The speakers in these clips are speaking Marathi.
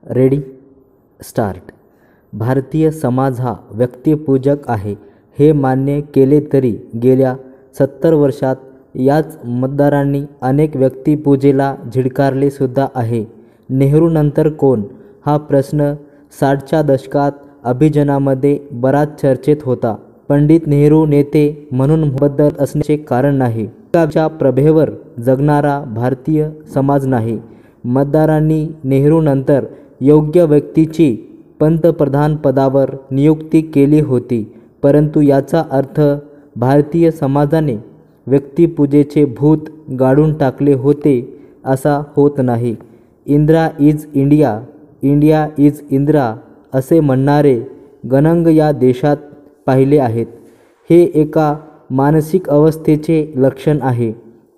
Ready start. भारतीय समाज हा व्यक्तिपूजक आहे हे मान्य केले तरी गेल्या 70 वर्षात याच मतदारांनी अनेक व्यक्तिपूजेला झिडकारले सुद्धा आहे. नेहरूनंतर कोण हा प्रश्न 60च्या दशकात अभिजनामध्ये बराच चर्चेत होता. पंडित नेहरू नेते म्हणून बद्दल असण्याचे कारण नाही. एकाच्या प्रभेवर जगणारा भारतीय समाज नाही. मतदारांनी नेहरूनंतर योग्य व्यक्तीची पंतप्रधान पदावर नियुक्ती केली होती, परंतु याचा अर्थ भारतीय समाजाने व्यक्तिपूजेचे भूत गाडून टाकले होते असा होत नाही. Indira is India, India is Indira असे म्हणणारे गणंग या देशात पाहिले आहेत. हे एका मानसिक अवस्थेचे लक्षण आहे.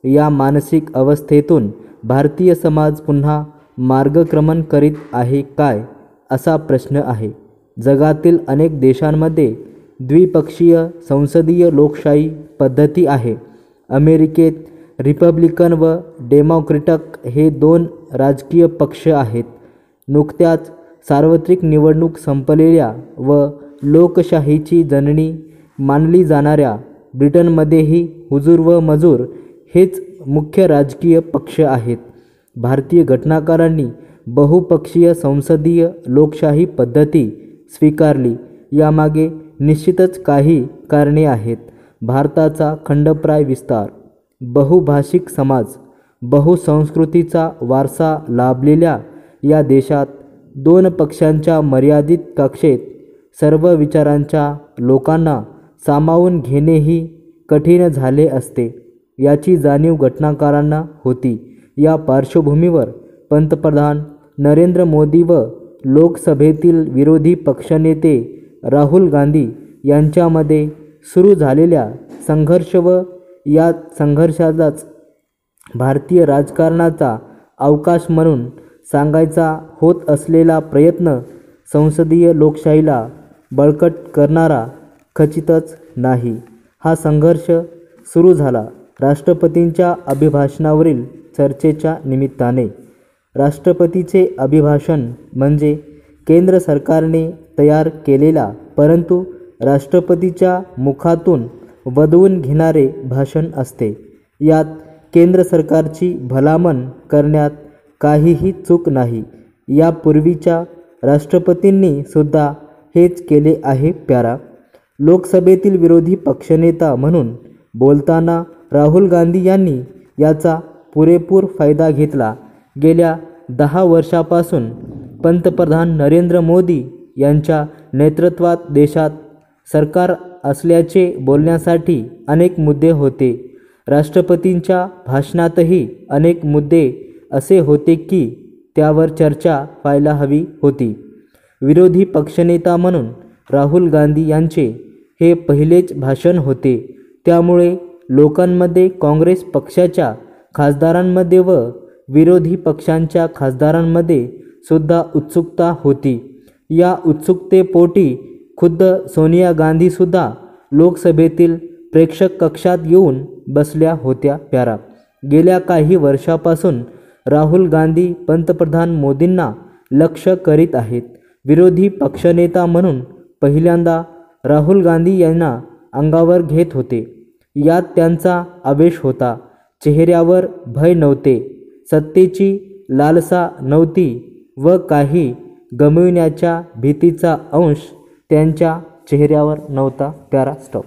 या मानसिक अवस्थेतून भारतीय समाज पुन्हा मार्गक्रमण करीत आहे काय असा प्रश्न आहे. जगातील अनेक देशांमध्ये द्विपक्षीय संसदीय लोकशाही पद्धती आहे. अमेरिकेत रिपब्लिकन व डेमोक्रेटिक हे 2 राजकीय पक्ष आहेत. नुकत्याच सार्वत्रिक निवडणूक संपलेल्या व लोकशाहीची जननी मानली जाणाऱ्या ब्रिटनमध्येही हुजूर व मजूर हेच मुख्य राजकीय पक्ष आहेत. भारतीय घटनाकारांनी बहुपक्षीय संसदीय लोकशाही पद्धती स्वीकारली. यामागे निश्चितच काही कारणे आहेत. भारताचा खंडप्राय विस्तार, बहुभाषिक समाज, बहुसंस्कृतीचा वारसा लाभलेल्या या देशात 2 पक्षांच्या मर्यादित कक्षेत सर्व विचारांच्या लोकांना सामावून घेणेही कठीण झाले असते, याची जाणीव घटनाकारांना होती. या पार्श्वभूमीवर पंतप्रधान नरेंद्र मोदी व लोकसभेतील विरोधी पक्षनेते राहुल गांधी यांच्यामध्ये सुरू झालेल्या संघर्ष व या संघर्षाचाच भारतीय राजकारणाचा अवकाश म्हणून सांगायचा होत असलेला प्रयत्न संसदीय लोकशाहीला बळकट करणारा खचितच नाही. हा संघर्ष सुरू झाला राष्ट्रपतींच्या अभिभाषणावरील चर्चेच्या निमित्ताने. राष्ट्रपतीचे अभिभाषण म्हणजे केंद्र सरकारने तयार केलेला परंतु राष्ट्रपतीच्या मुखातून वदवून घेणारे भाषण असते. यात केंद्र सरकारची भलामण करण्यात काहीही चूक नाही. यापूर्वीच्या राष्ट्रपतींनी सुद्धा हेच केले आहे. प्यारा. लोकसभेतील विरोधी पक्षनेता म्हणून बोलताना राहुल गांधी यांनी याचा पुरेपूर फायदा घेतला. गेल्या 10 वर्षापासून पंतप्रधान नरेंद्र मोदी यांच्या नेतृत्वात देशात सरकार असल्याचे बोलण्यासाठी अनेक मुद्दे होते. राष्ट्रपतींच्या भाषणातही अनेक मुद्दे असे होते की त्यावर चर्चा व्हायला हवी होती. विरोधी पक्षनेता म्हणून राहुल गांधी यांचे हे पहिलेच भाषण होते. त्यामुळे लोकांमध्ये काँग्रेस पक्षाच्या खासदारांमध्ये व विरोधी पक्षांच्या खासदारांमध्ये सुद्धा उत्सुकता होती. या उत्सुकतेपोटी खुद्द सोनिया गांधीसुद्धा लोकसभेतील प्रेक्षक कक्षात येऊन बसल्या होत्या. प्यारा. गेल्या काही वर्षापासून राहुल गांधी पंतप्रधान मोदींना लक्ष्य करीत आहेत. विरोधी पक्षनेता म्हणून पहिल्यांदा राहुल गांधी यांना अंगावर घेत होते. यात त्यांचा आवेश होता. चेहऱ्यावर भय नव्हते, सत्तेची लालसा नव्हती व काही गमविण्याच्या भीतीचा अंश त्यांच्या चेहऱ्यावर नव्हता. प्यारा. स्टॉप.